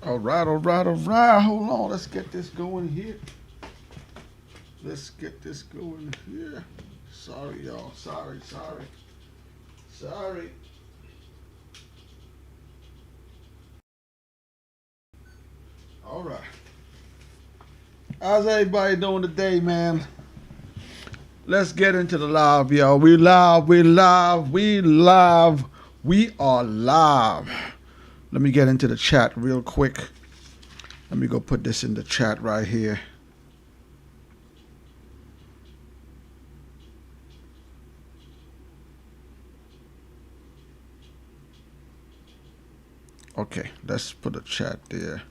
All right, all right, all right. Hold on. Let's get this going here. Let's get this going here. Sorry, y'all. Sorry. All right. How's everybody doing today, man? Let's get into the live, y'all. We live. We are live. Let me get into the chat real quick. Let me go put this in the chat right here. Okay, let's put a chat there.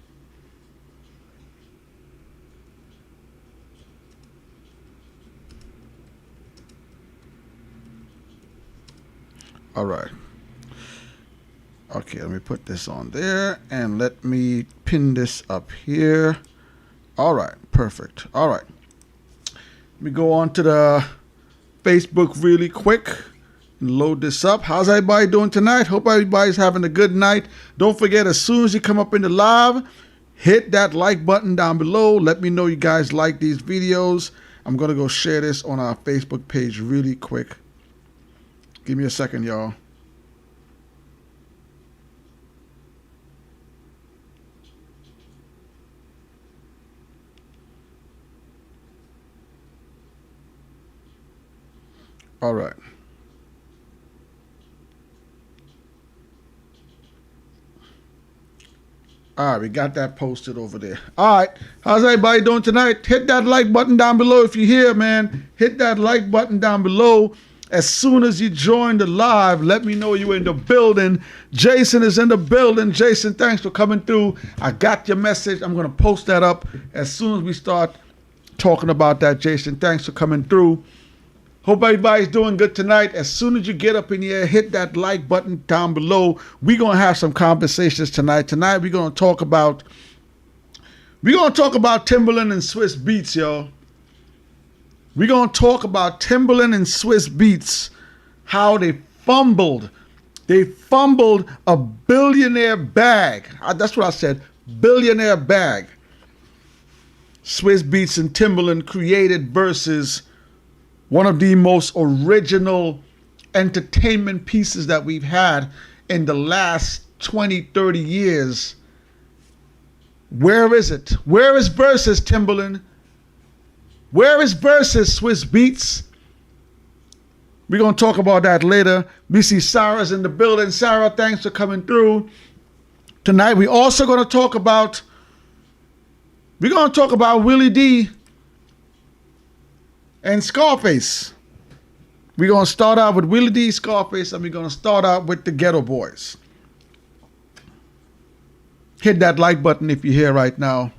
All right. Okay, let me put this on there and let me pin this up here. All right, perfect. All right. Let me go on to the Facebook really quick and load this up. How's everybody doing tonight? Hope everybody's having a good night. Don't forget, as soon as you come up in the live, hit that like button down below. Let me know you guys like these videos. I'm going to go share this on our Facebook page really quick. Give me a second, y'all. All right. All right, we got that posted over there. All right, how's everybody doing tonight? Hit that like button down below if you're here, man. Hit that like button down below. As soon as you join the live, let me know you're in the building. Jason is in the building. Jason, thanks for coming through. I got your message. I'm going to post that up as soon as we start talking about that, Jason. Thanks for coming through. Hope everybody's doing good tonight. As soon as you get up in here, hit that like button down below. We're going to have some conversations tonight. Tonight we're going to talk about Timbaland and Swizz Beatz, y'all. We're going to talk about Timbaland and Swizz Beatz, how they fumbled. They fumbled a billionaire bag. That's what I said, billionaire bag. Swizz Beatz and Timbaland created Verzuz, one of the most original entertainment pieces that we've had in the last 20, 30 years. Where is it? Where is Verzuz, Timbaland? Where is Verzuz, Swizz Beatz? We're going to talk about that later. We see Sarah's in the building. Sarah, thanks for coming through. Tonight, we're also going to talk about Willie D and Scarface. We're going to start out with Willie D, Scarface, and we're going to start out with the Geto Boys. Hit that like button if you're here right now.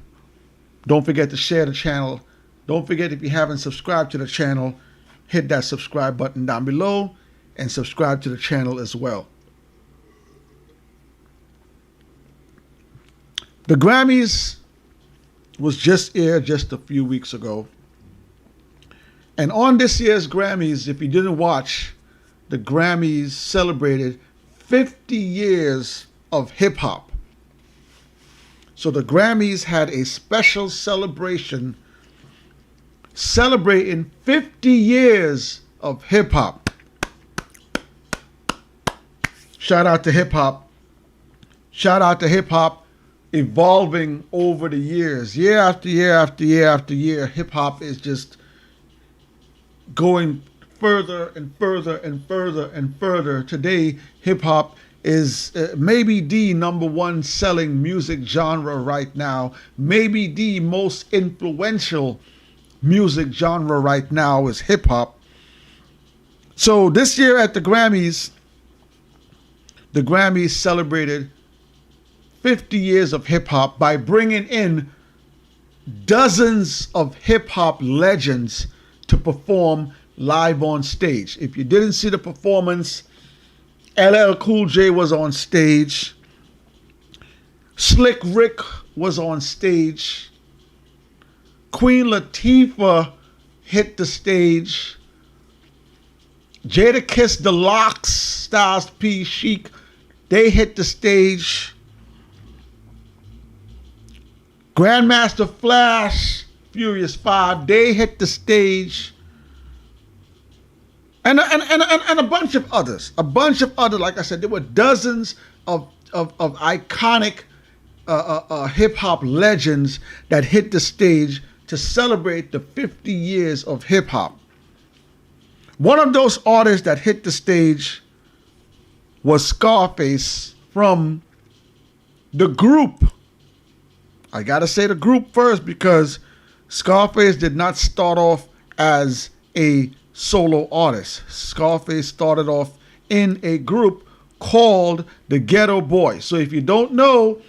Don't forget to share the channel. Don't forget, if you haven't subscribed to the channel, hit that subscribe button down below and subscribe to the channel as well. The Grammys was just aired just a few weeks ago. And on this year's Grammys, if you didn't watch, the Grammys celebrated 50 years of hip-hop. So the Grammys had a special celebration celebrating 50 years of hip-hop. Shout out to hip-hop. Shout out to hip-hop evolving over the years. Year after year after year after year, hip-hop is just going further and further and further and further. Today, hip-hop is maybe the #1 selling music genre right now. Maybe the most influential music genre right now is hip-hop. So this year at the Grammys celebrated 50 years of hip-hop by bringing in dozens of hip-hop legends to perform live on stage. If you didn't see the performance, LL Cool J was on stage. Slick Rick was on stage. Queen Latifah hit the stage. Jada Kiss, The Lox, Styles P, Chic, they hit the stage. Grandmaster Flash, Furious 5, they hit the stage. And a bunch of others. A bunch of other, like I said, there were dozens of iconic hip-hop legends that hit the stage to celebrate the 50 years of hip-hop. One of those artists that hit the stage was Scarface from the group. I gotta say the group first because Scarface did not start off as a solo artist. Scarface started off in a group called the Geto Boys. So if you don't know,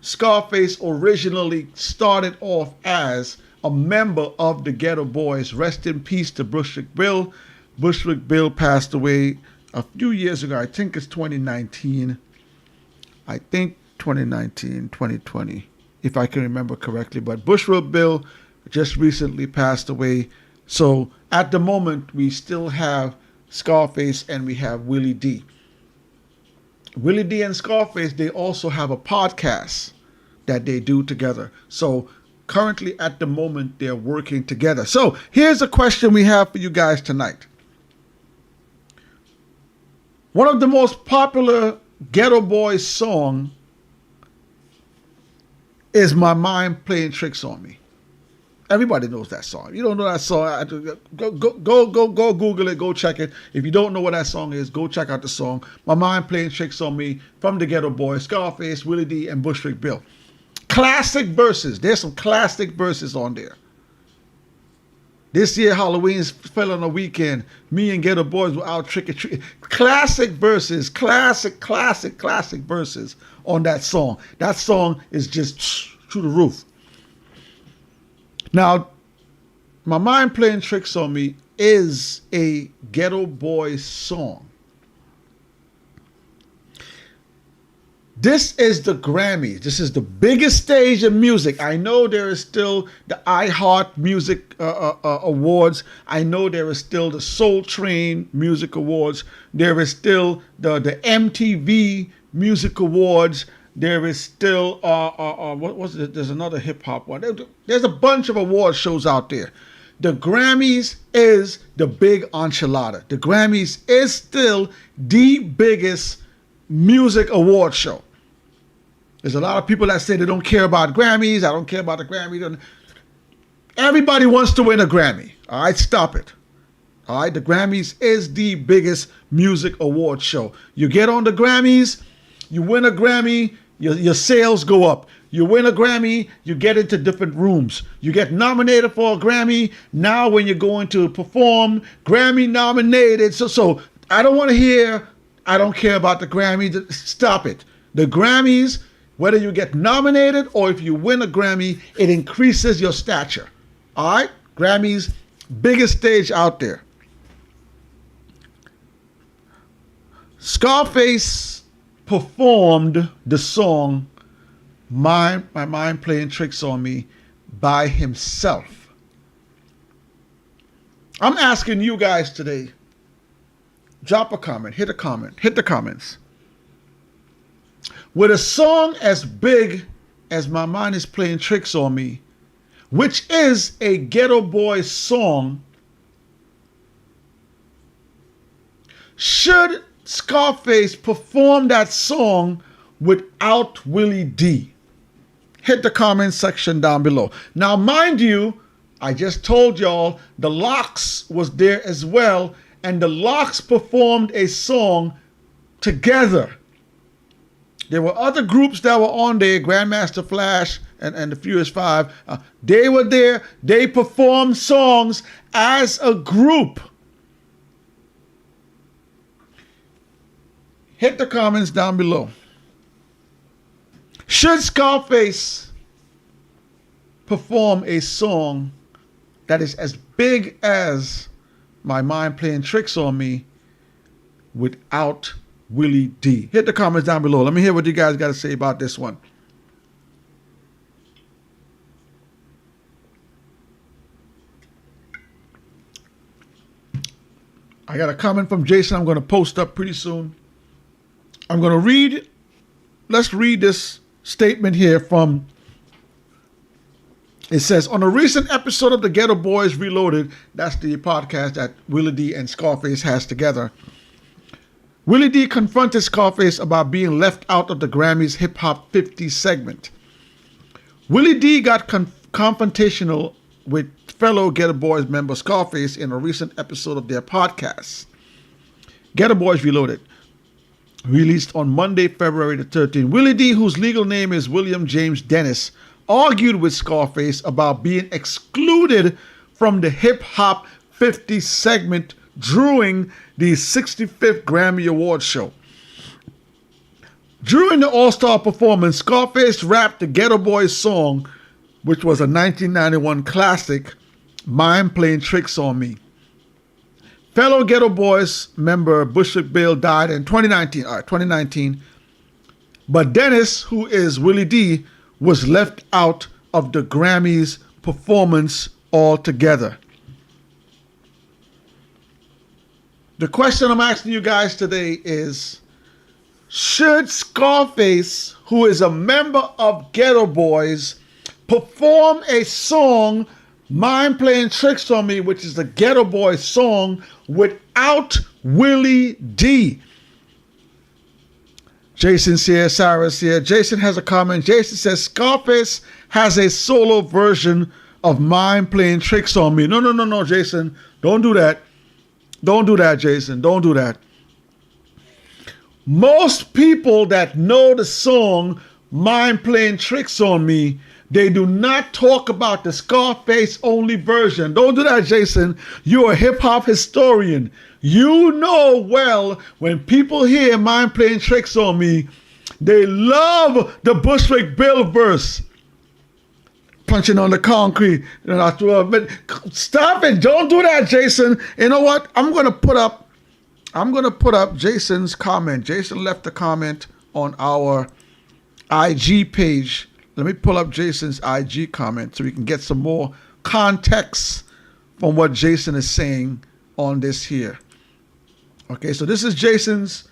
Scarface originally started off as a member of the Geto Boys. Rest in peace to Bushwick Bill. Bushwick Bill passed away a few years ago. I think it's 2019. 2020, if I can remember correctly. But Bushwick Bill just recently passed away. So at the moment, we still have Scarface and we have Willie D. Willie D and Scarface, they also have a podcast that they do together. So currently at the moment, they're working together. So here's a question we have for you guys tonight. One of the most popular Geto Boys song is My Mind Playing Tricks on Me. Everybody knows that song. If you don't know that song, go Google it, go check it. If you don't know what that song is, go check out the song. My Mind Playing Tricks on Me from the Geto Boys, Scarface, Willie D, and Bushwick Bill. Classic verses. There's some classic verses on there. This year, Halloween fell on a weekend. Me and Geto Boys were out trick-or-treating. Classic verses, classic verses on that song. That song is just through the roof. Now, My Mind Playing Tricks on Me is a Geto Boys song. This is the Grammys. This is the biggest stage in music. I know there is still the iHeart Music Awards. I know there is still the Soul Train Music Awards. There is still the MTV Music Awards. There is still what was it? There's another hip hop one. There's a bunch of award shows out there. The Grammys is the big enchilada. The Grammys is still the biggest music award show. There's a lot of people that say they don't care about Grammys. I don't care about the Grammys. Everybody wants to win a Grammy. All right, stop it. All right, the Grammys is the biggest music award show. You get on the Grammys, you win a Grammy, your sales go up. You win a Grammy, you get into different rooms. You get nominated for a Grammy. Now when you're going to perform, Grammy nominated. So I don't want to hear, I don't care about the Grammys. Stop it. The Grammys, whether you get nominated or if you win a Grammy, it increases your stature. All right? Grammys, biggest stage out there. Scarface performed the song My Mind Playing Tricks on Me by himself. I'm asking you guys today, drop a comment, hit the comments. With a song as big as My Mind is Playing Tricks on Me, which is a Geto Boys song, should Scarface perform that song without Willie D? Hit the comment section down below. Now, mind you, I just told y'all the Locks was there as well, and the Locks performed a song together. There were other groups that were on there, Grandmaster Flash and the Furious 5. They were there. They performed songs as a group. Hit the comments down below. Should Scarface perform a song that is as big as My Mind Playing Tricks on Me without Willie D? Hit the comments down below. Let me hear what you guys got to say about this one. I got a comment from Jason I'm going to post up pretty soon. I'm going to read, let's read this statement here from It says, on a recent episode of the Geto Boys Reloaded, that's the podcast that Willie D and Scarface has together, Willie D confronted Scarface about being left out of the Grammys Hip Hop 50 segment. Willie D got confrontational with fellow Geto Boys member Scarface in a recent episode of their podcast, Geto Boys Reloaded, released on Monday, February the 13th. Willie D, whose legal name is William James Dennis, argued with Scarface about being excluded from the Hip Hop 50 segment during the 65th Grammy Awards show. During the All-Star performance, Scarface rapped the Geto Boys song, which was a 1991 classic, Mind Playing Tricks on Me. Fellow Geto Boys member Bushwick Bill died in 2019. But Dennis, who is Willie D, was left out of the Grammys performance altogether. The question I'm asking you guys today is, should Scarface, who is a member of Geto Boys, perform a song, Mind Playing Tricks on Me, which is the Geto Boys song, without Willie D? Jason's here, Sarah's here. Jason has a comment. Jason says, Scarface has a solo version of Mind Playing Tricks on Me. No, Jason. Don't do that. Don't do that, Jason. Don't do that. Most people that know the song Mind Playing Tricks on Me, they do not talk about the Scarface only version. Don't do that, Jason. You're a hip-hop historian. You know well when people hear Mind Playing Tricks on Me, they love the Bushwick Bill verse. Punching on the concrete. But stop it. Don't do that, Jason. You know what? I'm gonna put up Jason's comment. Jason left a comment on our IG page. Let me pull up Jason's IG comment so we can get some more context from what Jason is saying on this here. Okay, so this is Jason's.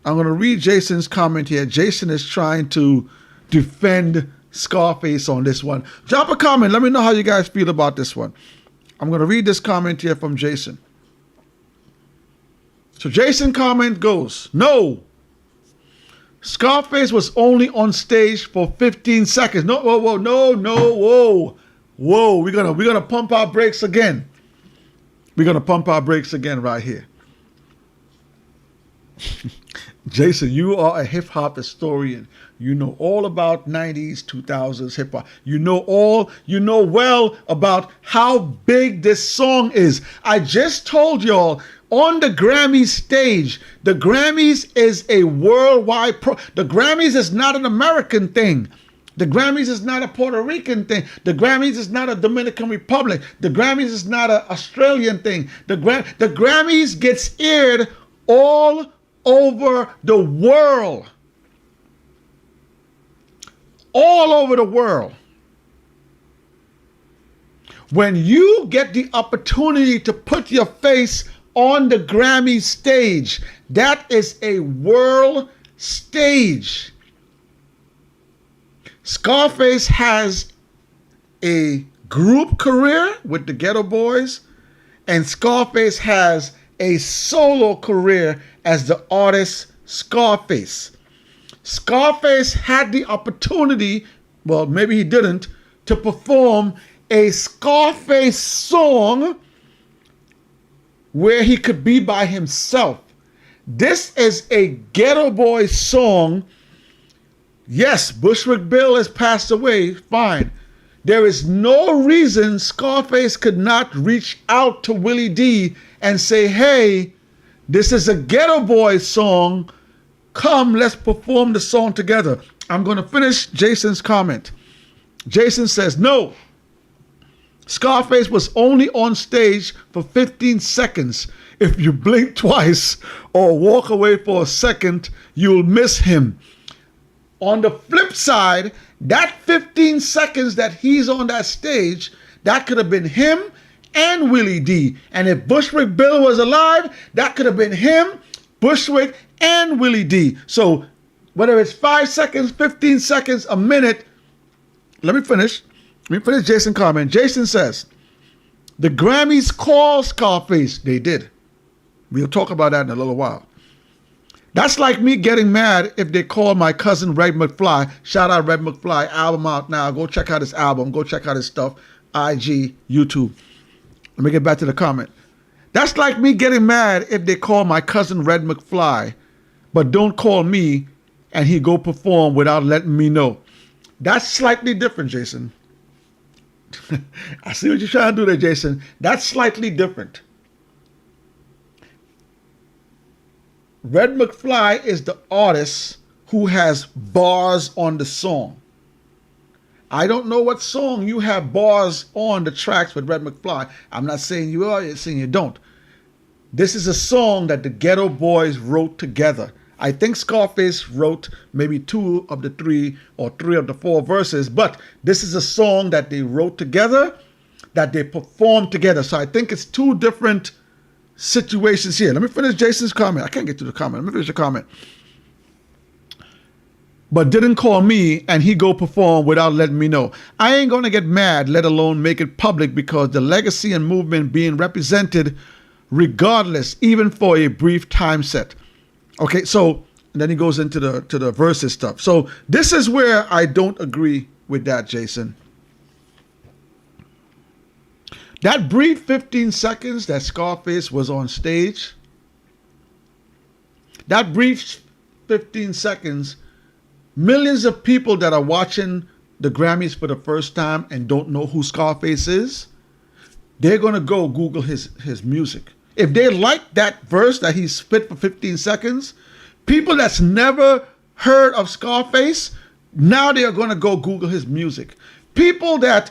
I'm going to read Jason's comment here. Jason is trying to defend Scarface on this one. Drop a comment. Let me know how you guys feel about this one. I'm going to read this comment here from Jason. So Jason's comment goes, no. Scarface was only on stage for 15 seconds. No, whoa. We're gonna pump our brakes again. We're gonna pump our brakes again right here. Jason, you are a hip hop historian. You know all about 90s, 2000s hip hop. You know well about how big this song is. I just told y'all, on the Grammys stage, the Grammys is a worldwide the Grammys is not an American thing. The Grammys is not a Puerto Rican thing. The Grammys is not a Dominican Republic. The Grammys is not an Australian thing. The Grammys gets aired all over the world. All over the world. When you get the opportunity to put your face on the Grammy stage, that is a world stage. Scarface has a group career with the Geto Boys, and Scarface has a solo career as the artist Scarface. Scarface had the opportunity, well, maybe he didn't, to perform a Scarface song where he could be by himself. This is a Geto Boys song. Yes, Bushwick Bill has passed away, fine. There is no reason Scarface could not reach out to Willie D and say, hey, this is a Geto Boys song. Come, let's perform the song together. I'm going to finish Jason's comment. Jason says, no. Scarface was only on stage for 15 seconds. If you blink twice or walk away for a second, you'll miss him. On the flip side, that 15 seconds that he's on that stage, that could have been him and Willie D. And if Bushwick Bill was alive, that could have been him, Bushwick, and Willie D. So whether it's 5 seconds, 15 seconds, a minute, let me finish. me finish Jason's comment. Jason says, the Grammys called Scarface. They did. We'll talk about that in a little while. That's like me getting mad if they call my cousin Red McFly. Shout out Red McFly. Album out now. Go check out his album. Go check out his stuff. IG, YouTube. Let me get back to the comment. That's like me getting mad if they call my cousin Red McFly, but don't call me and he go perform without letting me know. That's slightly different, Jason. I see what you're trying to do there, Jason. That's slightly different. Red McFly is the artist who has bars on the song. I don't know what song you have bars on the tracks with Red McFly. I'm not saying you are, I'm saying you don't. This is a song that the Geto Boys wrote together. I think Scarface wrote maybe 2 of the 3 or 3 of the 4 verses, but this is a song that they wrote together, that they performed together. So I think it's 2 different situations here. Let me finish Jason's comment. I can't get to the comment. Let me finish the comment. But didn't call me and he go perform without letting me know. I ain't going to get mad, let alone make it public, because the legacy and movement being represented regardless, even for a brief time set. Okay, so then he goes into the verses stuff. So this is where I don't agree with that, Jason. That brief 15 seconds that Scarface was on stage, that brief 15 seconds, millions of people that are watching the Grammys for the first time and don't know who Scarface is, they're going to go Google his music. If they like that verse that he spit for 15 seconds, people that's never heard of Scarface, now they are going to go Google his music. People that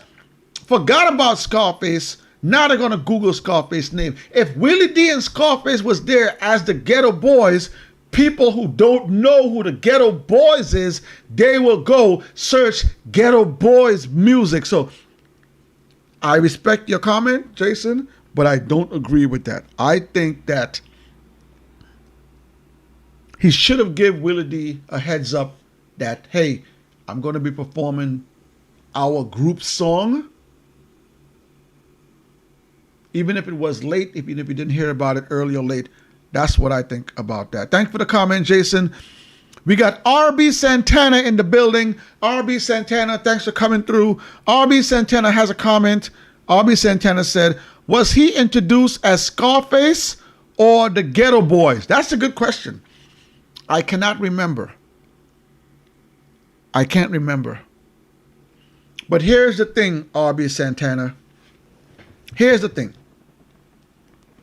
forgot about Scarface, now they're going to Google Scarface's name. If Willie D and Scarface was there as the Geto Boys, people who don't know who the Geto Boys is, they will go search Geto Boys music. So I respect your comment, Jason, but I don't agree with that. I think that he should have given Willie D a heads up that, hey, I'm going to be performing our group song. Even if it was late, even if you didn't hear about it early or late, that's what I think about that. Thanks for the comment, Jason. We got RB Santana in the building. RB Santana, thanks for coming through. RB Santana has a comment. RB Santana said, was he introduced as Scarface or the Geto Boys? That's a good question. I cannot remember. I can't remember. But here's the thing, RB Santana. Here's the thing.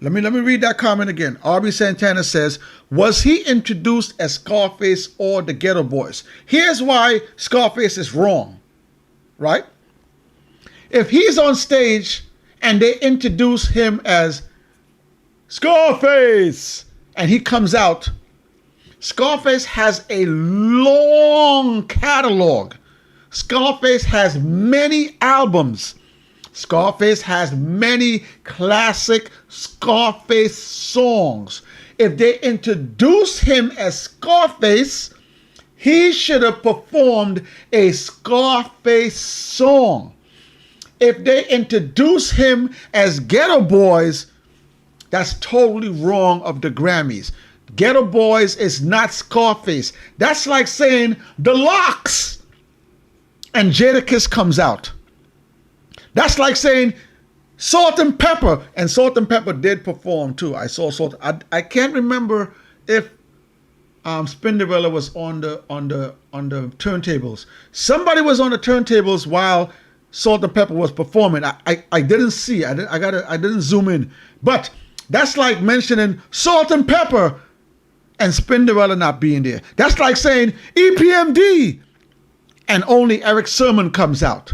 Let me read that comment again. RB Santana says, was he introduced as Scarface or the Geto Boys? Here's why Scarface is wrong, right? If he's on stage and they introduce him as Scarface and he comes out, Scarface has a long catalog. Scarface has many albums. Scarface has many classic Scarface songs. If they introduce him as Scarface, he should have performed a Scarface song. If they introduce him as Geto Boys, that's totally wrong of the Grammys. Geto Boys is not Scarface. That's like saying The Lox and Jadakiss comes out. That's like saying Salt and Pepper, and Salt and Pepper did perform too. I saw Salt. I can't remember if Spinderella was on the turntables. Somebody was on the turntables while Salt and Pepper was performing. I didn't see. I didn't zoom in. But that's like mentioning Salt and Pepper and Spinderella not being there. That's like saying EPMD and only Eric Sermon comes out.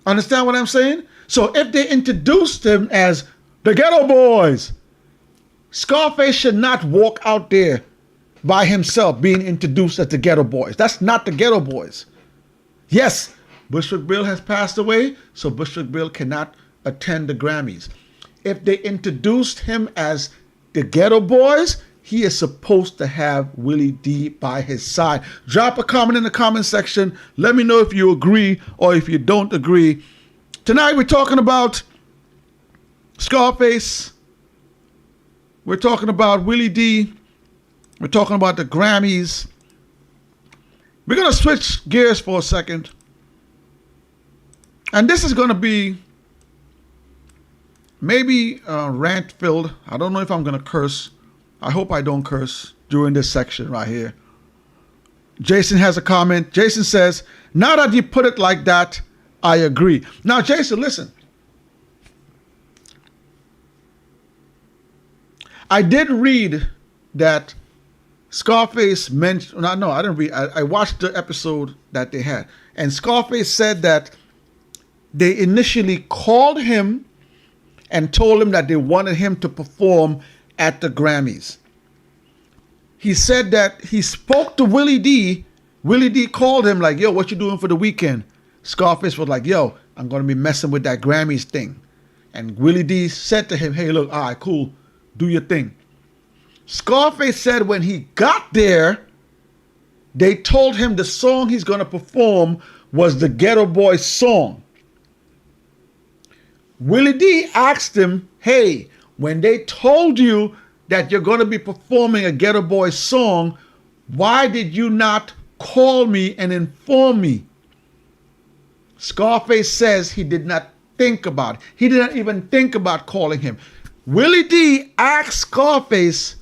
Understand what I'm saying? So if they introduced him as the Geto Boys, Scarface should not walk out there by himself being introduced as the Geto Boys. That's not the Geto Boys. Yes, Bushwick Bill has passed away, so Bushwick Bill cannot attend the Grammys. If they introduced him as the Geto Boys, he is supposed to have Willie D by his side. Drop a comment in the comment section. Let me know if you agree or if you don't agree. Tonight we're talking about Scarface. We're talking about Willie D. We're talking about the Grammys. We're going to switch gears for a second. And this is going to be maybe rant-filled. I don't know if I'm going to curse. I hope I don't curse during this section right here. Jason has a comment. Jason says, now that you put it like that, I agree. Now, Jason, listen. I did read that Scarface mentioned, no, I didn't read. I watched the episode that they had. And Scarface said that they initially called him and told him that they wanted him to perform at the Grammys. He said that he spoke to Willie D. Willie D called him like, yo, what you doing for the weekend? Scarface was like, yo, I'm going to be messing with that Grammys thing. And Willie D said to him, hey, look, all right, cool. Do your thing. Scarface said when he got there, they told him the song he's going to perform was the Geto Boys song. Willie D asked him, hey, when they told you that you're going to be performing a Geto Boys song, why did you not call me and inform me? Scarface says he did not think about it. He did not even think about calling him. Willie D asked Scarface,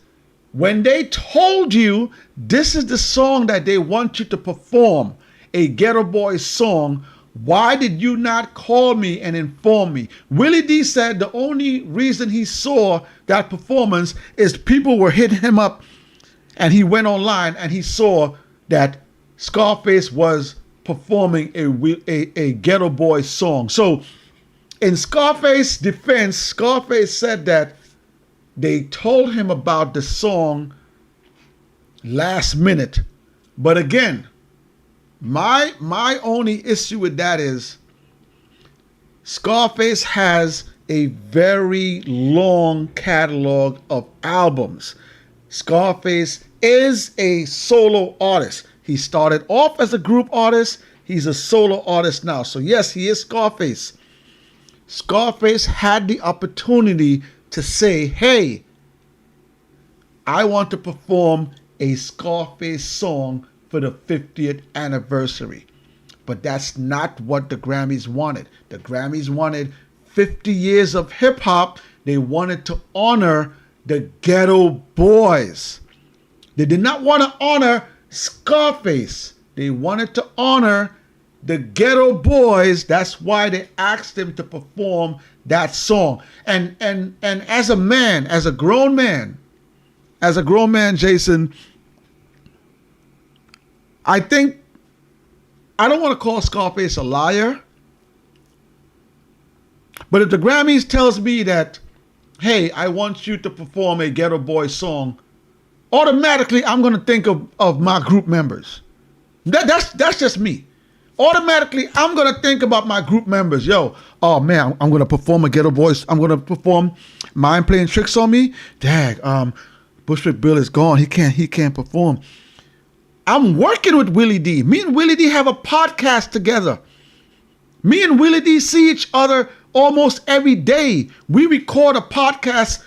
when they told you this is the song that they want you to perform, a Geto Boys song, why did you not call me and inform me? Willie D said the only reason he saw that performance is people were hitting him up, and he went online and he saw that Scarface was performing a Geto Boys song. So in Scarface's defense, Scarface said that they told him about the song last minute. But again, my only issue with that is Scarface has a very long catalog of albums. Scarface is a solo artist. He started off as a group artist. He's a solo artist now. So yes, he is Scarface. Scarface had the opportunity to say, hey, I want to perform a Scarface song for the 50th anniversary. But that's not what the Grammys wanted. The Grammys wanted 50 years of hip hop. They wanted to honor the Geto Boys. They did not want to honor Scarface. They wanted to honor the Geto Boys. That's why they asked him to perform that song. And as a man, as a grown man, Jason, I think, I don't want to call Scarface a liar, but if the Grammys tells me that, hey, I want you to perform a Geto Boys song, automatically I'm going to think of my group members. That's just me. Automatically I'm going to think about my group members. Yo, oh man, I'm going to perform a Geto Boys. I'm going to perform Mind Playing Tricks on Me. Dag, Bushwick Bill is gone. He can't perform. I'm working with Willie D. Me and Willie D have a podcast together. Me and Willie D see each other almost every day. We record a podcast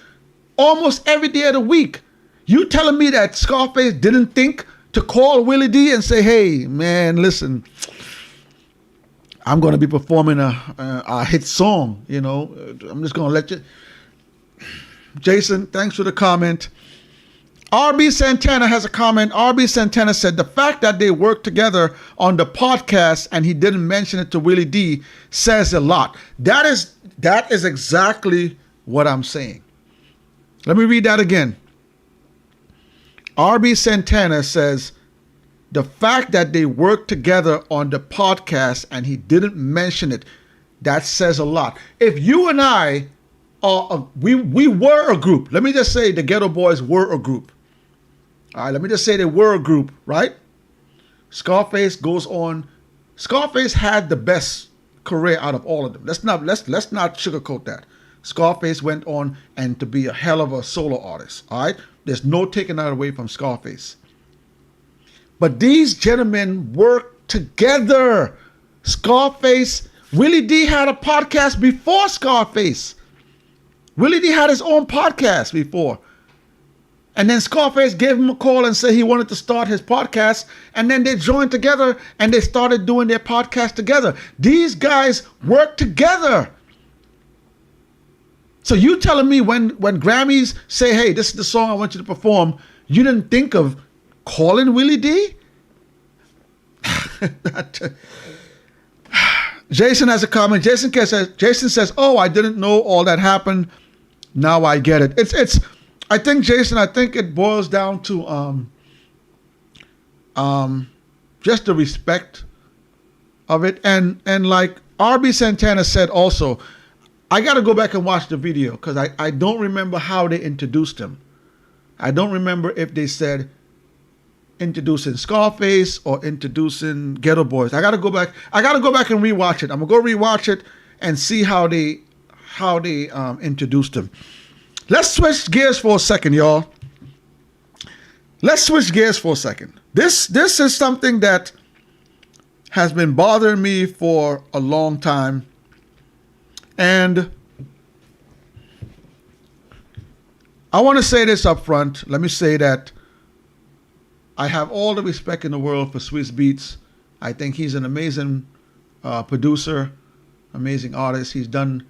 almost every day of the week. You telling me that Scarface didn't think to call Willie D and say, hey, man, listen, I'm going to be performing a hit song, you know. I'm just going to let you. Jason, thanks for the comment. RB Santana has a comment. RB Santana said the fact that they worked together on the podcast and he didn't mention it to Willie D says a lot. That is exactly what I'm saying. Let me read that again. RB Santana says the fact that they worked together on the podcast and he didn't mention it, that says a lot. If you and I we were a group. Let me just say the Geto Boys were a group. All right, let me just say they were a group, right? Scarface goes on. Scarface had the best career out of all of them. Let's not sugarcoat that. Scarface went on and to be a hell of a solo artist. All right, There's no taking that away from Scarface. But these gentlemen work together. Scarface, Willie D had a podcast before Scarface. Willie D had his own podcast before. And then Scarface gave him a call and said he wanted to start his podcast. And then they joined together and they started doing their podcast together. These guys work together. So you telling me when Grammys say, hey, this is the song I want you to perform, you didn't think of calling Willie D? Jason has a comment. Jason says, oh, I didn't know all that happened. Now I get it. I think it boils down to just the respect of it. And like R.B. Santana said also, I got to go back and watch the video because I don't remember how they introduced him. I don't remember if they said introducing Scarface or introducing Geto Boys. I got to go back and rewatch it. I'm gonna go rewatch it and see how they introduced him. Let's switch gears for a second, y'all. Let's switch gears for a second. This is something that has been bothering me for a long time. And I want to say this up front. Let me say that I have all the respect in the world for Swizz Beatz. I think he's an amazing producer, amazing artist. He's done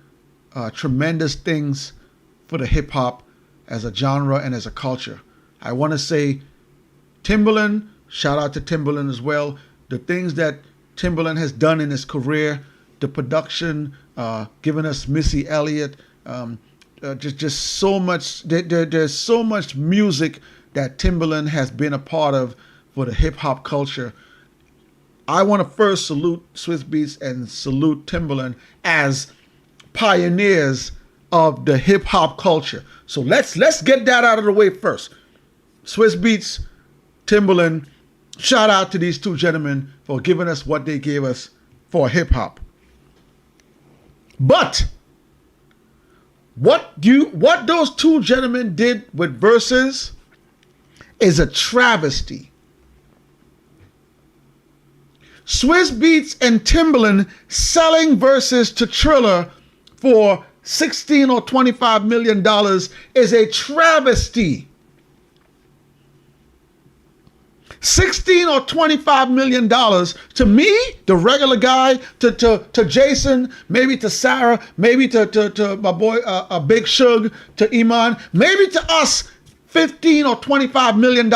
tremendous things for the hip hop as a genre and as a culture. I want to say Timbaland, shout out to Timbaland as well. The things that Timbaland has done in his career, the production, giving us Missy Elliott, just so much. There's so much music that Timbaland has been a part of for the hip hop culture. I want to first salute Swizz Beatz and salute Timbaland as pioneers of the hip hop culture. So let's get that out of the way first. Swizz Beatz, Timbaland, shout out to these two gentlemen for giving us what they gave us for hip hop. But what those two gentlemen did with Verzuz is a travesty. Swizz Beatz and Timbaland selling Verzuz to Triller for $16 or $25 million is a travesty. $16 or $25 million to me, the regular guy, to Jason, maybe to Sarah, maybe to my boy Big Shug, to Iman, maybe to us, $15 or $25 million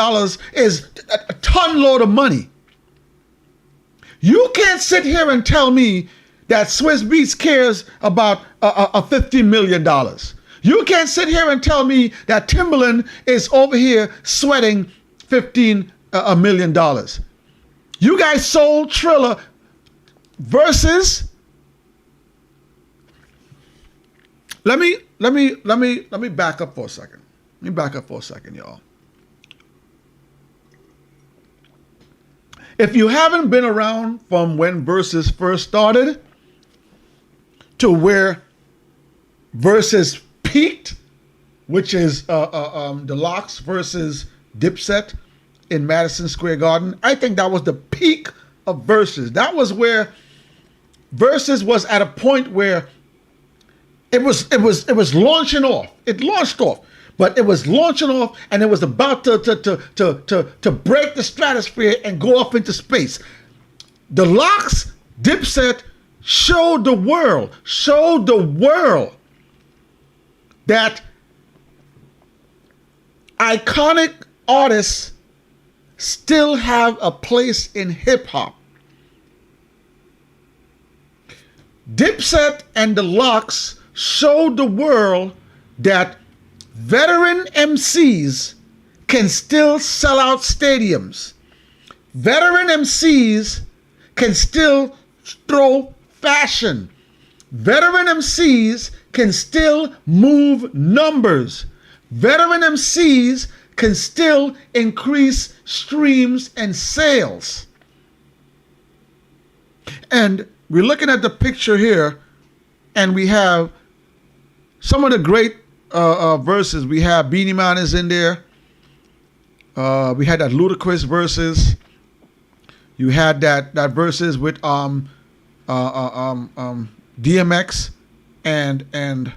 is a ton load of money. You can't sit here and tell me that Swizz Beatz cares about a $15 million. You can't sit here and tell me that Timbaland is over here sweating $15 million. You guys sold Triller Verzuz. Let me back up for a second. Let me back up for a second, y'all. If you haven't been around from when Verzuz first started to where Verzuz peaked, which is the Lox versus Dipset in Madison Square Garden, I think that was the peak of Verzuz. That was where Verzuz was at a point where it was launching off. It launched off. But it was launching off and it was about to break the stratosphere and go off into space. The Lox, Dipset showed the world that iconic artists still have a place in hip hop. Dipset and the Lox showed the world that veteran MCs can still sell out stadiums. Veteran MCs can still throw fashion. Veteran MCs can still move numbers. Veteran MCs can still increase streams and sales. And we're looking at the picture here, and we have some of the great Verzuz. We have Beanie Man is in there. We had that Ludacris verses. You had that verses with DMX and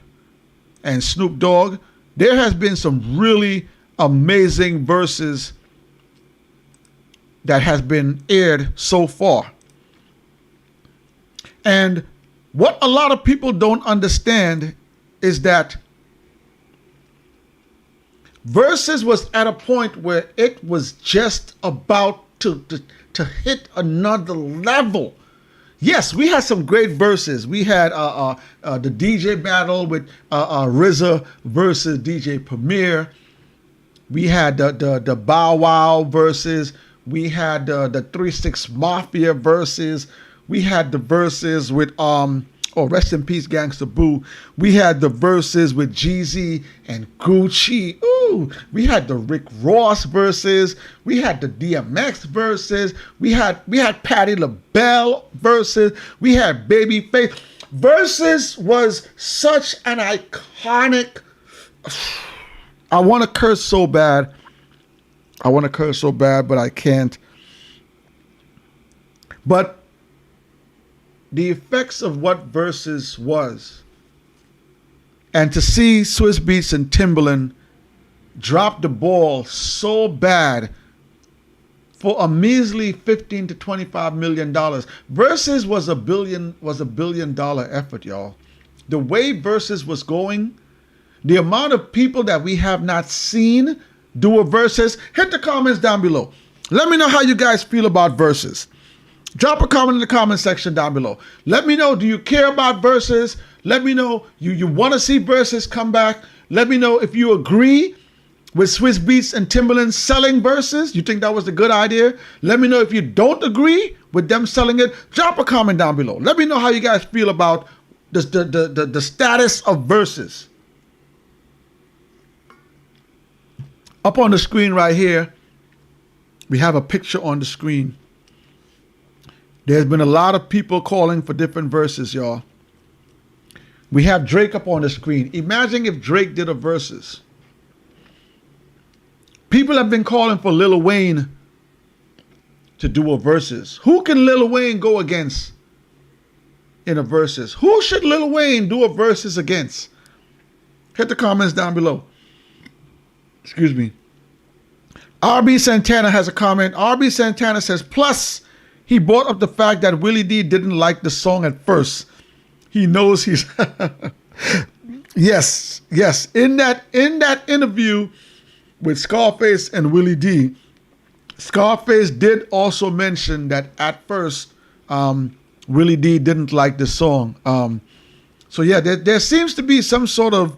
Snoop Dogg. There has been some really amazing verses that has been aired so far. And what a lot of people don't understand is that Verzuz was at a point where it was just about to hit another level. Yes, we had some great verses. We had the DJ battle with RZA versus DJ Premier. We had the Bow Wow verses. We had the 3 6 Mafia verses. We had the verses with rest in peace, Gangsta Boo. We had the verses with Jeezy and Gucci. Ooh, we had the Rick Ross verses. We had the DMX verses. We had Patti LaBelle verses. We had Babyface. Verzuz was such an iconic. I want to curse so bad. But I can't. But the effects of what Verzuz was, and to see Swizz Beatz and Timbaland drop the ball so bad for a measly $15 to $25 million. Verzuz was a $1 billion effort, y'all. The way Verzuz was going, the amount of people that we have not seen do a Verzuz. Hit the comments down below. Let me know how you guys feel about Verzuz. Drop a comment in the comment section down below. Let me know, do you care about Verzuz? Let me know, you want to see Verzuz come back? Let me know if you agree with Swizz Beatz and Timbaland selling Verzuz. You think that was a good idea? Let me know if you don't agree with them selling it. Drop a comment down below. Let me know how you guys feel about the status of Verzuz. Up on the screen right here, we have a picture on the screen. There's been a lot of people calling for different verses, y'all. We have Drake up on the screen. Imagine if Drake did a Verzuz. People have been calling for Lil Wayne to do a Verzuz. Who can Lil Wayne go against in a Verzuz? Who should Lil Wayne do a Verzuz against? Hit the comments down below. Excuse me. RB Santana has a comment. RB Santana says, plus, he brought up the fact that Willie D didn't like the song at first. He knows he's... Yes. In that interview with Scarface and Willie D, Scarface did also mention that at first, Willie D didn't like the song. So yeah, there seems to be some sort of...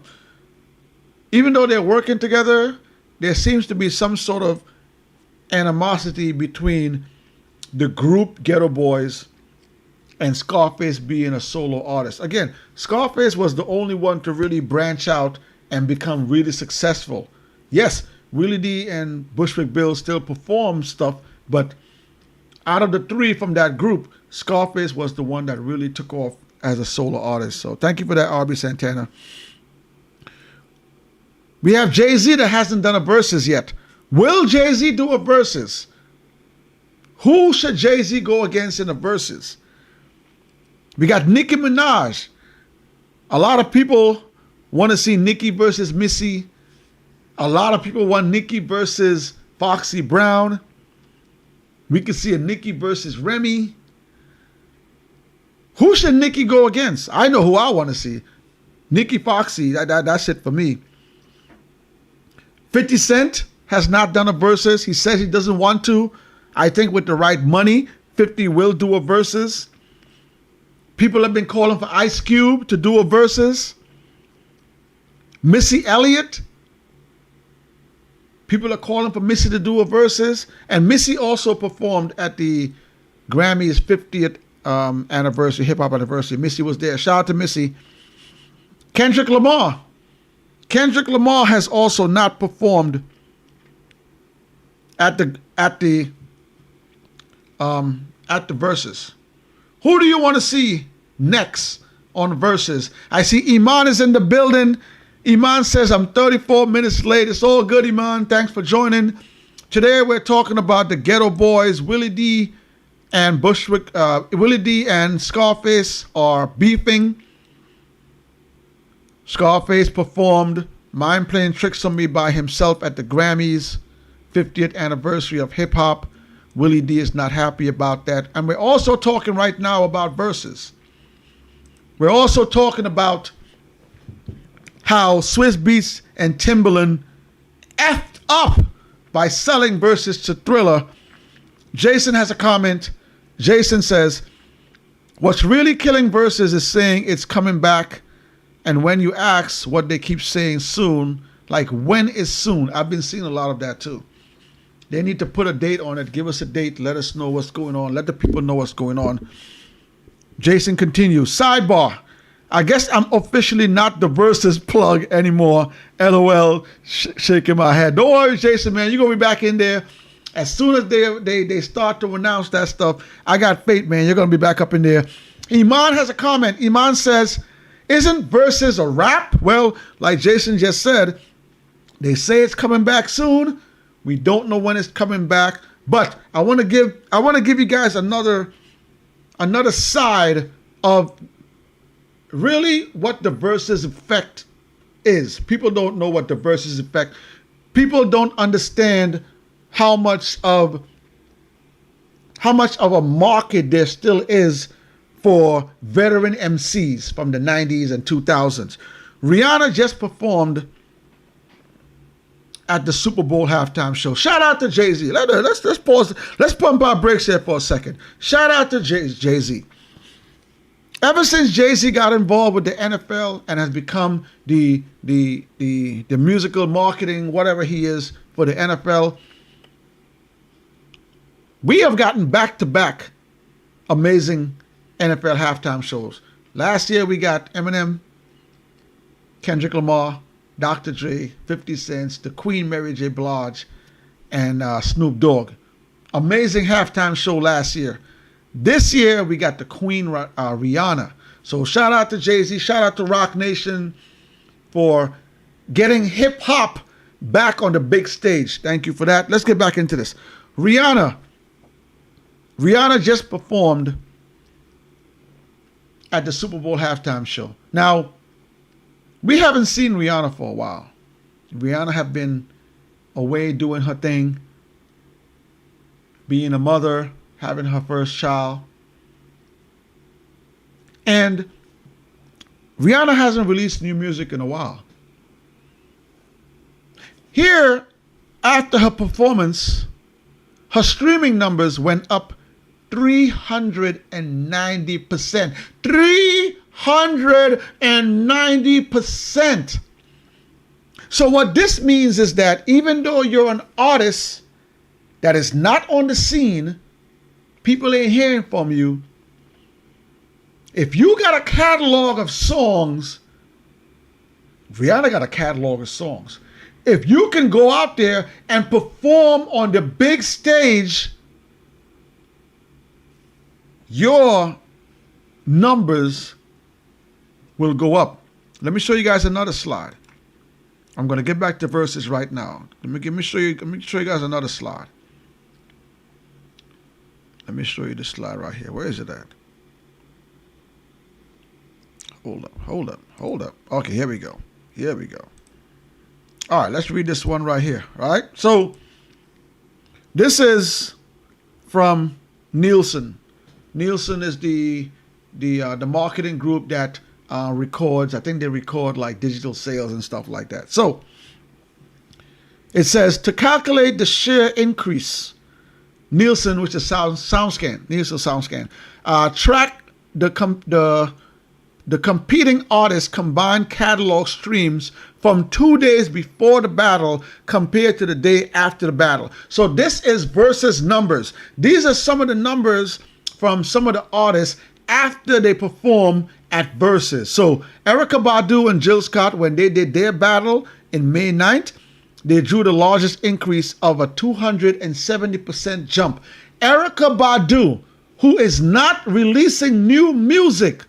Even though they're working together, there seems to be some sort of animosity between the group Geto Boys and Scarface being a solo artist. Again, Scarface was the only one to really branch out and become really successful. Yes, Willie D and Bushwick Bill still perform stuff, but out of the three from that group, Scarface was the one that really took off as a solo artist. So thank you for that, RB Santana. We have Jay-Z that hasn't done a Verzuz yet. Will Jay-Z do a Verzuz? Who should Jay-Z go against in a Verzuz? We got Nicki Minaj. A lot of people want to see Nicki versus Missy. A lot of people want Nicki versus Foxy Brown. We could see a Nicki versus Remy. Who should Nicki go against? I know who I want to see. Nicki Foxy, that's it for me. 50 Cent has not done a Verzuz. He says he doesn't want to. I think with the right money, 50 will do a Verzuz. People have been calling for Ice Cube to do a Verzuz. Missy Elliott. People are calling for Missy to do a Verzuz. And Missy also performed at the Grammys 50th anniversary, hip hop anniversary. Missy was there. Shout out to Missy. Kendrick Lamar. Kendrick Lamar has also not performed at the Verzuz. Who do you want to see next on Verzuz? I see Iman is in the building. Iman says, I'm 34 minutes late. It's all good, Iman. Thanks for joining. Today we're talking about the Geto Boys, Willie D and Willie D and Scarface are beefing. Scarface performed Mind Playing Tricks on Me by himself at the Grammys, 50th anniversary of hip hop. Willie D is not happy about that. And we're also talking right now about Verzuz. We're also talking about how Swizz Beatz and Timbaland effed up by selling Verzuz to Thriller. Jason has a comment. Jason says, what's really killing Verzuz is saying it's coming back, and when you ask what they keep saying soon, like when is soon? I've been seeing a lot of that too. They need to put a date on it. Give us a date. Let us know what's going on. Let the people know what's going on. Jason continues. Sidebar. I guess I'm officially not the Verzuz plug anymore. LOL. Shaking my head. Don't worry, Jason, man. You're going to be back in there. As soon as they start to announce that stuff, I got faith, man. You're going to be back up in there. Iman has a comment. Iman says, isn't Verzuz a rap? Well, like Jason just said, they say it's coming back soon. We don't know when it's coming back. But I want to give you guys another side of really what the Verzuz effect is. People don't know what the Verzuz effect. People don't understand how much of a market there still is for veteran MCs from the 90s and 2000s. Rihanna just performed at the Super Bowl halftime show. Shout out to Jay-Z. Let's pause. Let's pump our brakes here for a second. Shout out to Jay-Z. Ever since Jay-Z got involved with the NFL and has become the musical marketing, whatever he is for the NFL, we have gotten back-to-back amazing NFL halftime shows. Last year we got Eminem, Kendrick Lamar, Dr. Dre, 50 Cent, the Queen Mary J. Blige, and Snoop Dogg. Amazing halftime show last year. This year we got the Queen Rihanna. So shout out to Jay-Z, shout out to Rock Nation for getting hip hop back on the big stage. Thank you for that. Let's get back into this. Rihanna just performed at the Super Bowl halftime show. Now, we haven't seen Rihanna for a while. Rihanna have been away doing her thing, being a mother, having her first child. And Rihanna hasn't released new music in a while. Here, after her performance, her streaming numbers went up 390%. 390%. So what this means is that even though you're an artist that is not on the scene, people ain't hearing from you. If you got a catalog of songs, Rihanna got a catalog of songs. If you can go out there and perform on the big stage, your numbers will go up. Let me show you guys another slide. I'm going to get back to Verzuz right now. Let me show you guys another slide. Let me show you the slide right here. Where is it at? Hold up. Okay, here we go. All right, let's read this one right here. All right. So this is from Nielsen. Nielsen is the marketing group that records. I think they record like digital sales and stuff like that. So it says to calculate the share increase, Nielsen, which is SoundScan, Nielsen SoundScan, track the competing artists' combined catalog streams from 2 days before the battle compared to the day after the battle. So this is Verzuz numbers. These are some of the numbers from some of the artists after they perform at Verzuz. So Erykah Badu and Jill Scott, when they did their battle in May 9th, they drew the largest increase of a 270% jump. Erykah Badu, who is not releasing new music,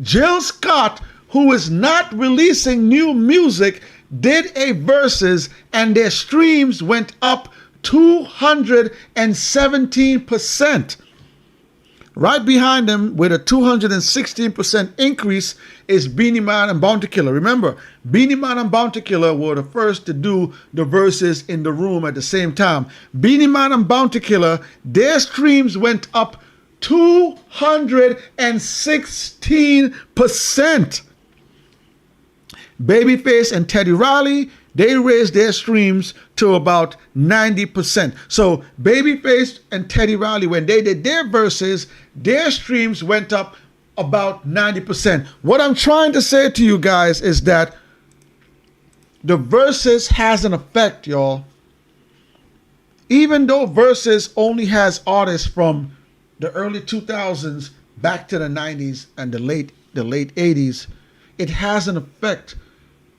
Jill Scott, who is not releasing new music, did a Verzuz and their streams went up 217%. Right behind them with a 216% increase is Beenie Man and Bounty Killer. Remember, Beenie Man and Bounty Killer were the first to do the verses in the room at the same time. Beenie Man and Bounty Killer, their streams went up 216%. Babyface and Teddy Riley, they raised their streams to about 90%. So Babyface and Teddy Riley, when they did their verses, their streams went up about 90%. What I'm trying to say to you guys is that the verses has an effect, y'all. Even though verses only has artists from the early 2000s back to the 90s and the late 80s, it has an effect.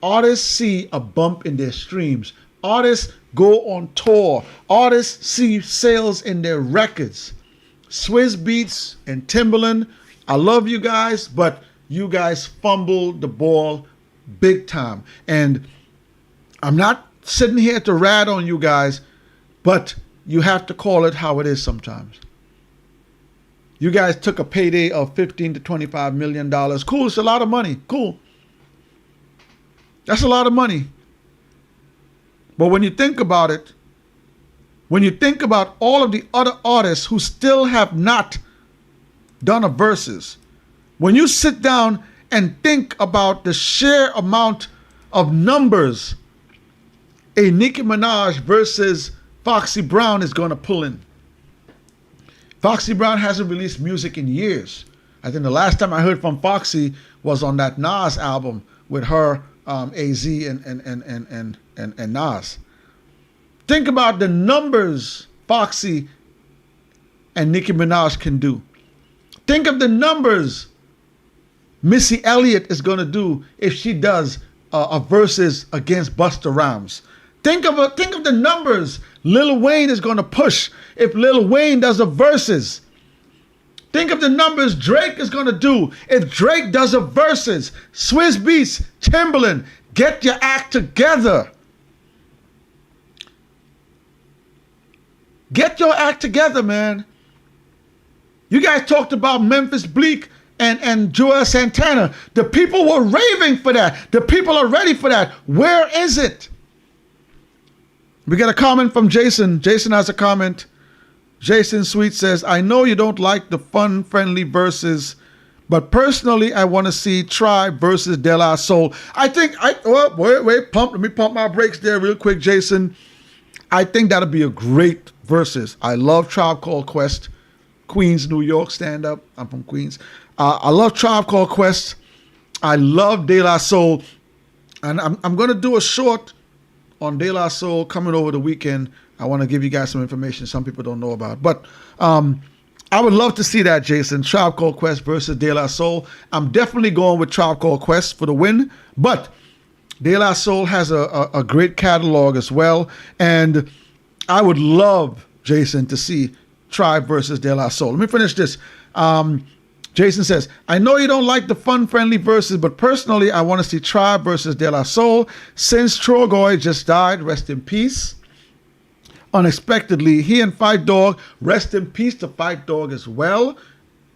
Artists see a bump in their streams. Artists go on tour. Artists see sales in their records. Swizz Beatz and Timbaland, I love you guys, but you guys fumbled the ball big time. And I'm not sitting here to rat on you guys, but you have to call it how it is sometimes. You guys took a payday of $15 to $25 million. Cool, it's a lot of money. Cool. That's a lot of money. But when you think about it, when you think about all of the other artists who still have not done a verses, when you sit down and think about the sheer amount of numbers a Nicki Minaj versus Foxy Brown is going to pull in. Foxy Brown hasn't released music in years. I think the last time I heard from Foxy was on that Nas album with her, AZ and Nas. Think about the numbers Foxy and Nicki Minaj can do. Think of the numbers Missy Elliott is going to do if she does a versus against Busta Rhymes. Think of the numbers Lil Wayne is going to push if Lil Wayne does a versus. Think of the numbers Drake is going to do if Drake does a versus. Swizz Beatz, Timbaland, get your act together. Get your act together, man. You guys talked about Memphis Bleak and Joel Santana. The people were raving for that. The people are ready for that. Where is it? We got a comment from Jason. Jason has a comment. Jason Sweet says, I know you don't like the fun-friendly verses, but personally, I want to see Tribe versus De La Soul. I think, let me pump my brakes there real quick, Jason. I think that'll be a great versus. I love Tribe Called Quest. Queens, New York, stand up. I'm from Queens. I love Tribe Called Quest. I love De La Soul. And I'm going to do a short on De La Soul coming over the weekend. I want to give you guys some information some people don't know about. But I would love to see that, Jason. Tribe Called Quest versus De La Soul. I'm definitely going with Tribe Called Quest for the win. But De La Soul has a great catalog as well. And I would love, Jason, to see Tribe versus De La Soul. Let me finish this. Jason says, I know you don't like the fun-friendly verses, but personally, I want to see Tribe versus De La Soul. Since Trogoy just died, rest in peace. Unexpectedly, he and Fight Dog, rest in peace to Fight Dog as well,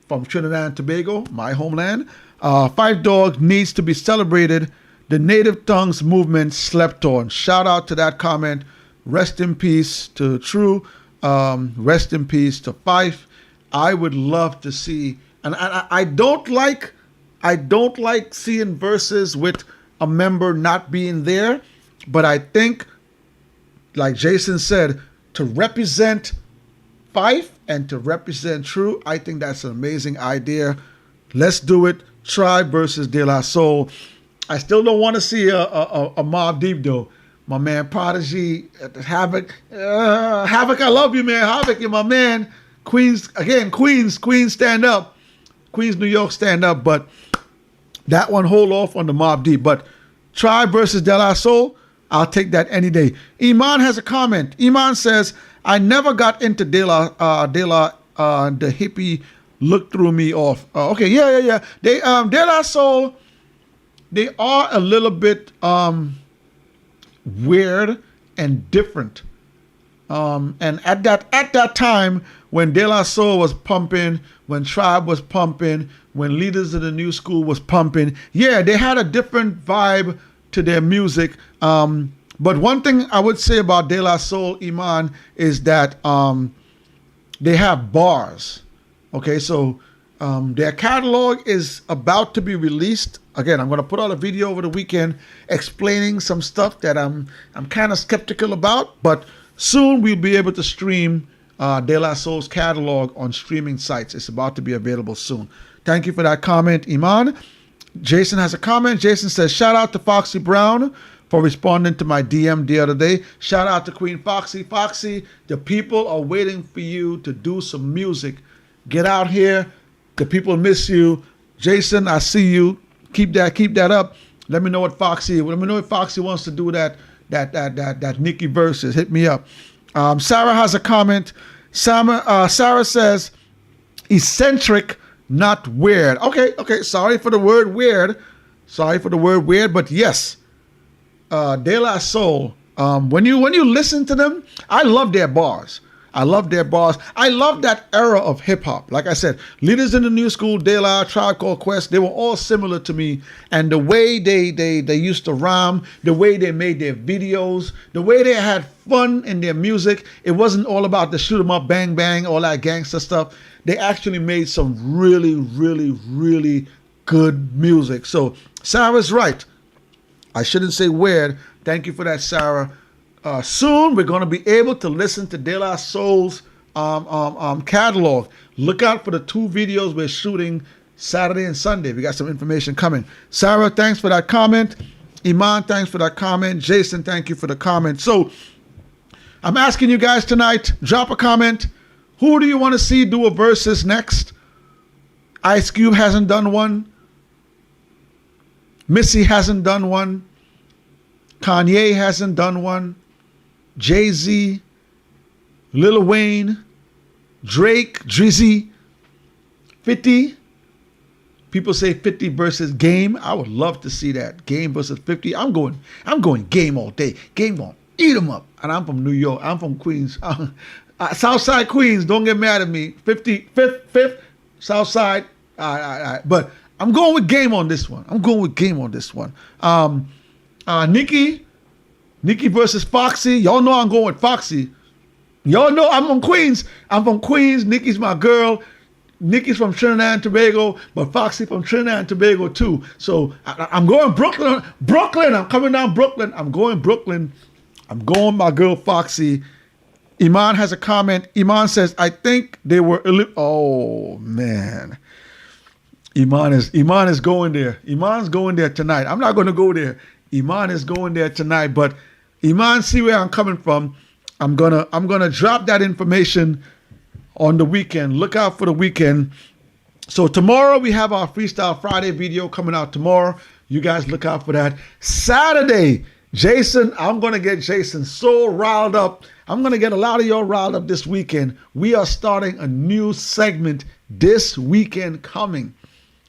from Trinidad and Tobago, my homeland. Fight Dog needs to be celebrated. The Native Tongues movement slept on. Shout out to that comment. Rest in peace to True. Rest in peace to Fife. I would love to see, and I don't like seeing verses with a member not being there, but I think, like Jason said, to represent Fife and to represent True, I think that's an amazing idea. Let's do it. Tribe versus De La Soul. I still don't want to see a Mobb Deep though. My man Prodigy, Havoc. Havoc, I love you, man. Havoc, you're my man. Queens, stand up. Queens, New York, stand up. But that one, hold off on the Mobb Deep. But Tribe versus De La Soul, I'll take that any day. Iman has a comment. Iman says, I never got into the hippie look through me off. Okay, yeah. They De La Soul, they are a little bit weird and different. And at that time, when De La Soul was pumping, when Tribe was pumping, when Leaders of the New School was pumping, yeah, they had a different vibe to their music. But one thing I would say about De La Soul, Iman, is that they have bars. Okay, so their catalog is about to be released. Again, I'm going to put out a video over the weekend explaining some stuff that I'm kind of skeptical about, but soon we'll be able to stream De La Soul's catalog on streaming sites. It's about to be available soon. Thank you for that comment, Iman. Jason has a comment. Jason says, shout out to Foxy Brown for responding to my DM the other day. Shout out to Queen Foxy. Foxy, the people are waiting for you to do some music. Get out here. The people miss you. Jason, I see you. Keep that up. Let me know what Foxy. Let me know if Foxy wants to do that Nicki Verzuz. Hit me up. Sarah has a comment. Sarah says, eccentric, not weird. Okay. Sorry for the word weird. But yes, De La Soul. When you listen to them, I love their bars. I love that era of hip hop. Like I said, Leaders in the New School, De La, Tribe Called Quest, they were all similar to me. And the way they used to rhyme, the way they made their videos, the way they had fun in their music, it wasn't all about the shoot 'em up, bang bang, all that gangster stuff. They actually made some really, really, really good music. So Sarah's right. I shouldn't say weird. Thank you for that, Sarah. Soon we're going to be able to listen to De La Soul's catalog. Look out for the 2 videos we're shooting Saturday and Sunday. We got some information coming. Sarah, thanks for that comment. Iman, thanks for that comment. Jason, thank you for the comment. So I'm asking you guys tonight, drop a comment. Who do you want to see do a Verzuz next? Ice Cube hasn't done one. Missy hasn't done one. Kanye hasn't done one. Jay-Z, Lil Wayne, Drake, Drizzy, 50. People say 50 versus Game. I would love to see that. Game versus 50. I'm going Game all day. Game gonna eat them up. And I'm from New York. I'm from Queens. Southside Queens. Don't get mad at me. 55th Southside. But I'm going with Game on this one. Nicki versus Foxy. Y'all know I'm going with Foxy. Y'all know I'm from Queens. Nicki's my girl. Nicki's from Trinidad and Tobago, but Foxy from Trinidad and Tobago too. So I'm going Brooklyn. I'm coming down Brooklyn. I'm going Brooklyn. I'm going my girl Foxy. Iman has a comment. Iman says, I think they were... Oh, man. Iman is going there. Iman's going there tonight. I'm not going to go there. Iman is going there tonight, but Iman, see where I'm coming from. I'm gonna drop that information on the weekend. Look out for the weekend. So tomorrow we have our Freestyle Friday video coming out tomorrow. You guys look out for that. Saturday, Jason, I'm gonna get Jason so riled up. I'm gonna get a lot of y'all riled up this weekend. We are starting a new segment this weekend coming.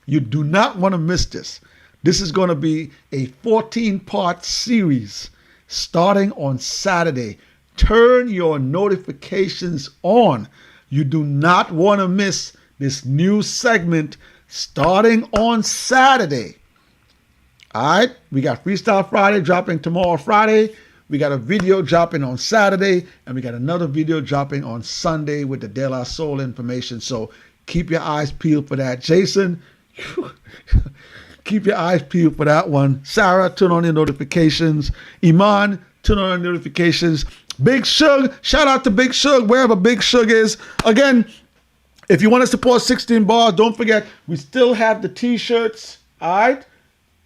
You do not want to miss this. This is going to be a 14-part series starting on Saturday. Turn your notifications on. You do not want to miss this new segment starting on Saturday. All right, we got Freestyle Friday dropping tomorrow, Friday. We got a video dropping on Saturday, and we got another video dropping on Sunday with the De La Soul information. So keep your eyes peeled for that. Jason, keep your eyes peeled for that one. Sarah, turn on your notifications. Iman, turn on your notifications. Big Shug, shout out to Big Shug, wherever Big Shug is. Again, if you want to support 16 Bars, don't forget, we still have the t-shirts, all right?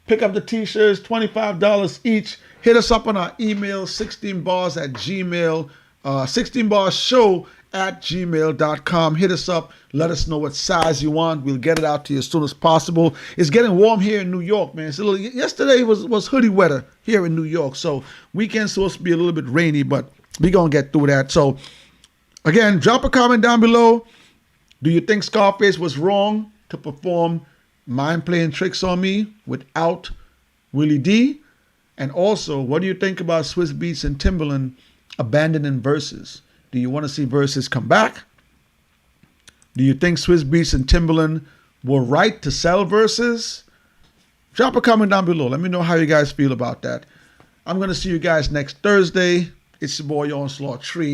Pick up the t-shirts, $25 each. Hit us up on our email, 16bars@gmail, 16barshow@gmail.com. Hit us up. Let us know what size you want. We'll get it out to you as soon as possible. It's getting warm here in New York, man. Yesterday was hoodie weather here in New York, so weekend's supposed to be a little bit rainy, but we're going to get through that. So, again, drop a comment down below. Do you think Scarface was wrong to perform Mind Playing Tricks on Me without Willie D? And also, what do you think about Swizz Beatz and Timbaland abandoning Verzuz? Do you want to see Verzuz come back? Do you think Swizz Beatz and Timbaland were right to sell Verzuz? Drop a comment down below. Let me know how you guys feel about that. I'm going to see you guys next Thursday. It's your boy Onslaught Tree.